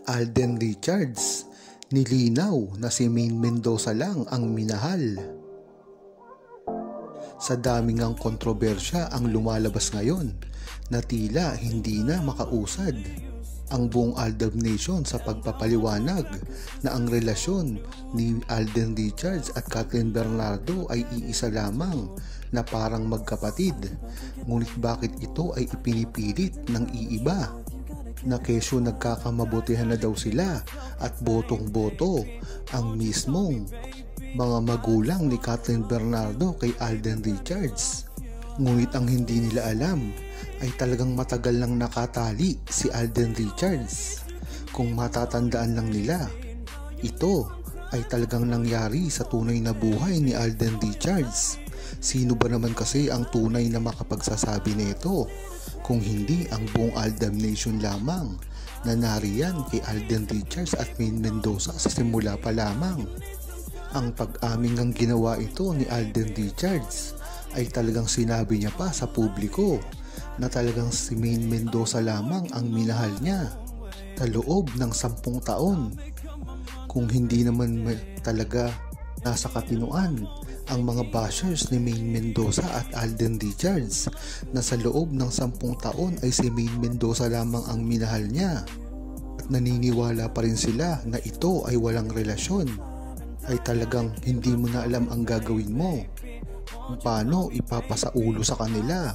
Alden Richards, nilinaw na si Maine Mendoza lang ang minahal. Sa daming ang kontrobersya ang lumalabas ngayon na tila hindi na makausad ang buong Aldab Nation sa pagpapaliwanag na ang relasyon ni Alden Richards at Kathryn Bernardo ay iisa lamang na parang magkapatid. Ngunit bakit ito ay ipinipilit ng iiba? Na kesyo nagkakamabutihan na daw sila at botong-boto ang mismong mga magulang ni Kathryn Bernardo kay Alden Richards. Ngunit ang hindi nila alam ay talagang matagal nang nakatali si Alden Richards. Kung matatandaan lang nila, ito ay talagang nangyari sa tunay na buhay ni Alden Richards. Sino ba naman kasi ang tunay na makapagsasabi nito kung hindi ang buong Aldab Nation lamang na nariyan kay Alden Richards at Maine Mendoza sa simula pa lamang. Ang pag-aming ang ginawa ito ni Alden Richards ay talagang sinabi niya pa sa publiko na talagang si Maine Mendoza lamang ang minahal niya sa loob ng 10 taon. Kung hindi naman talaga nasa katinuan ang mga bashers ni Maine Mendoza at Alden Richards na sa loob ng 10 taon ay si Maine Mendoza lamang ang minahal niya at naniniwala pa rin sila na ito ay walang relasyon, ay talagang hindi mo na alam ang gagawin mo kung paano ipapasaulo sa kanila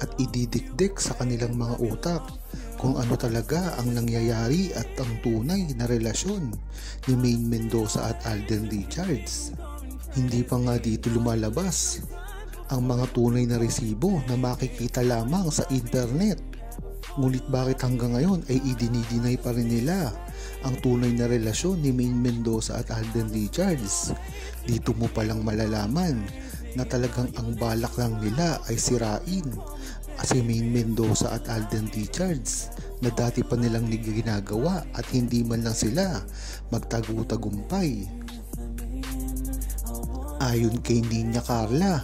at ididikdik sa kanilang mga utak kung ano talaga ang nangyayari at ang tunay na relasyon ni Maine Mendoza at Alden Richards. Hindi pa nga dito lumalabas ang mga tunay na resibo na makikita lamang sa internet. Ngunit bakit hanggang ngayon ay idinidinay pa rin nila ang tunay na relasyon ni Maine Mendoza at Alden Richards? Dito mo palang malalaman na talagang ang balak lang nila ay sirain si Maine Mendoza at Alden Richards na dati pa nilang ginagawa at hindi man lang sila magtagumpaay. Ayon kay Nina Carla,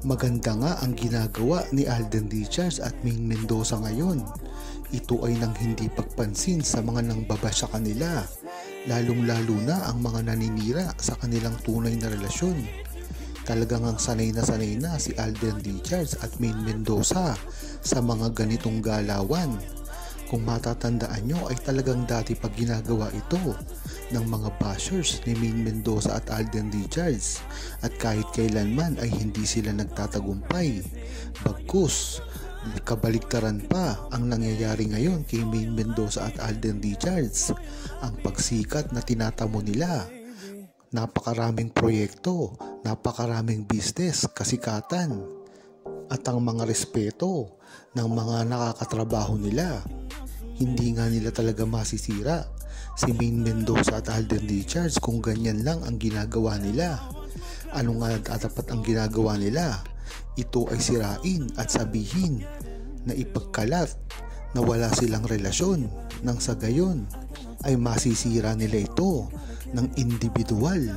maganda nga ang ginagawa ni Alden Richards at Maine Mendoza ngayon. Ito ay nang hindi pagpansin sa mga nangbaba sa kanila, lalong-lalo na ang mga naninira sa kanilang tunay na relasyon. Talagang ang sanay na si Alden Richards at Maine Mendoza sa mga ganitong galawan. Kung matatandaan nyo ay talagang dati pag ginagawa ito ng mga bashers ni Maine Mendoza at Alden Richards at kahit kailanman ay hindi sila nagtatagumpay. Bagkus, kabaligtaran pa ang nangyayari ngayon kay Maine Mendoza at Alden Richards. Ang pagsikat na tinatamo nila, napakaraming proyekto, napakaraming business, kasikatan at ang mga respeto ng mga nakakatrabaho nila. Hindi nga nila talaga masisira si Maine Mendoza at Alden Richards kung ganyan lang ang ginagawa nila. Ano nga dapat ang ginagawa nila? Ito ay sirain at sabihin na ipagkalat na wala silang relasyon, nang sa gayon ay masisira nila ito ng individual.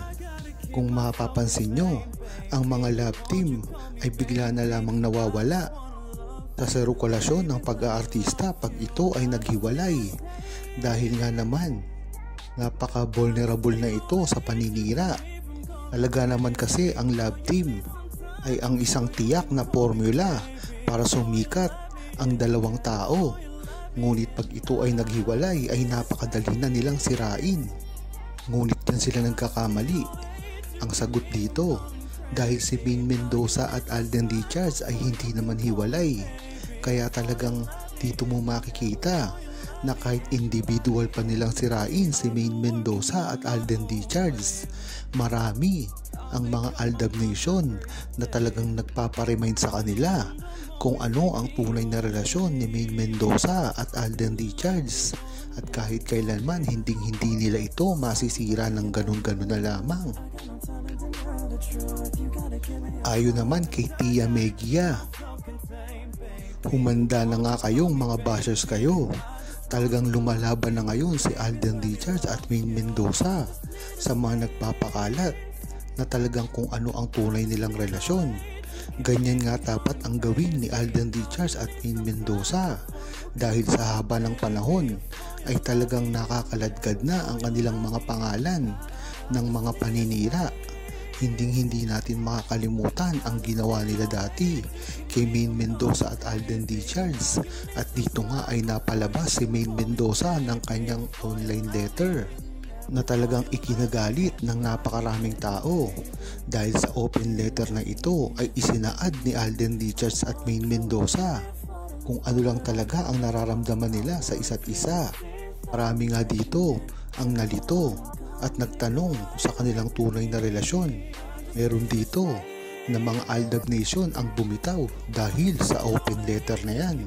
Kung mapapansin nyo, ang mga love team ay bigla na lamang nawawala sa sirkulasyon ng pag-aartista pag ito ay naghiwalay, dahil nga naman napaka-vulnerable na ito sa paninira. Talaga naman kasi ang love team ay ang isang tiyak na formula para sumikat ang dalawang tao. Ngunit pag ito ay naghiwalay ay napakadali na nilang sirain. Ngunit yan sila nagkakamali. Ang sagot dito, dahil si Maine Mendoza at Alden Richards ay hindi naman hiwalay. Kaya talagang dito mo makikita na kahit individual pa nilang sirain si Maine Mendoza at Alden Richards, marami ang mga Aldab Nation na talagang nagpaparemind sa kanila kung ano ang tunay na relasyon ni Maine Mendoza at Alden Richards. At kahit kailanman hindi nila ito masisira ng ganun-ganun na lamang. Ayon naman kay Tia Megia, humanda na nga kayong mga bashers kayo. Talagang lumalaban na ngayon si Alden Richards at Maine Mendoza sa mga nagpapakalat na talagang kung ano ang tunay nilang relasyon. Ganyan nga dapat ang gawin ni Alden Richards at Maine Mendoza dahil sa haba ng panahon ay talagang nakakaladkad na ang kanilang mga pangalan ng mga paninira. Hindi natin makakalimutan ang ginawa nila dati kay Maine Mendoza at Alden Richards, at dito nga ay napalabas si Maine Mendoza ng kanyang online letter na talagang ikinagalit ng napakaraming tao dahil sa open letter na ito ay isinaad ni Alden Richards at Maine Mendoza kung ano lang talaga ang nararamdaman nila sa isa't isa. Marami nga dito ang nalito at nagtanong sa kanilang tunay na relasyon. Meron dito na mga Aldab Nation ang bumitaw dahil sa open letter na yan.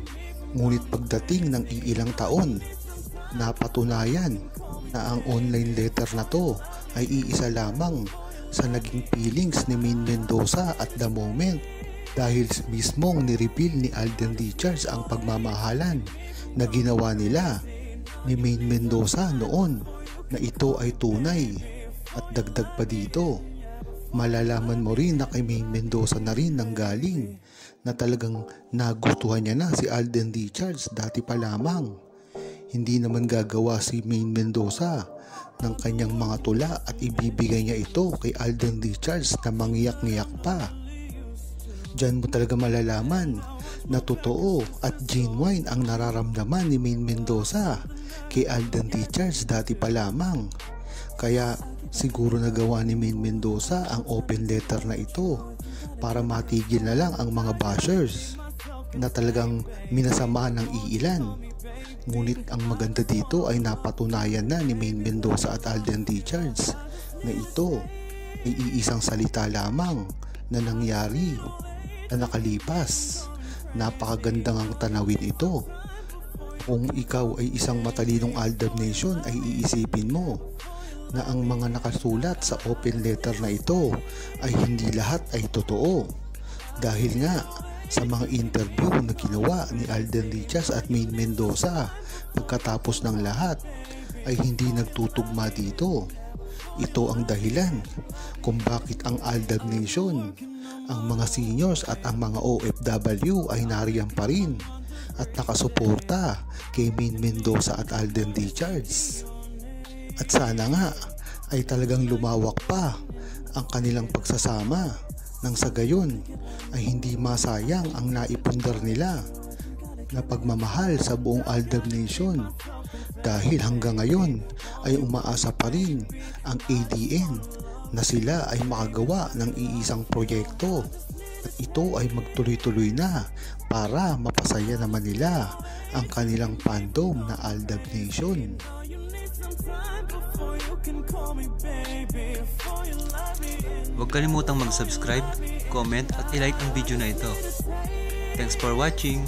Ngunit pagdating ng iilang taon, napatunayan na ang online letter na to ay iisa lamang sa naging feelings ni Maine Mendoza at the moment, dahil mismong ni-reveal ni Alden Richards ang pagmamahalan na ginawa nila ni Maine Mendoza noon na ito ay tunay. At dagdag pa dito, malalaman mo rin na kay Maine Mendoza na rin nanggaling na talagang nagustuhan niya na si Alden Richards dati pa lamang. Hindi naman gagawa si Maine Mendoza ng kanyang mga tula at ibibigay niya ito kay Alden Richards na mangiyak-ngiyak pa. Diyan mo talaga malalaman na totoo at genuine ang nararamdaman ni Maine Mendoza kay Alden Richards dati pa lamang. Kaya siguro nagawa ni Maine Mendoza ang open letter na ito para matigil na lang ang mga bashers na talagang minasama ng iilan. Ngunit ang maganda dito ay napatunayan na ni Maine Mendoza at Alden Richards na ito ay iisang salita lamang na nangyari na nakalipas. Napakagandang ang tanawin ito. Kung ikaw ay isang matalinong Aldab Nation ay iisipin mo na ang mga nakasulat sa open letter na ito ay hindi lahat ay totoo. Dahil nga sa mga interview na ginawa ni Alden Richards at Maine Mendoza pagkatapos ng lahat ay hindi nagtutugma dito. Ito ang dahilan kung bakit ang Aldab Nation, ang mga seniors at ang mga OFW ay nariyan pa rin at nakasuporta kay Maine Mendoza at Alden Richards. At sana nga ay talagang lumawak pa ang kanilang pagsasama nang sa gayon ay hindi masayang ang naipundar nila na pagmamahal sa buong Aldab Nation, dahil hanggang ngayon ay umaasa pa rin ang ADN na sila ay makagawa ng iisang proyekto at ito ay magtuloy-tuloy na para mapasaya naman nila ang kanilang fandom na Aldab Nation. Huwag kalimutang mag-subscribe, comment at i-like ang video na ito. Thanks for watching!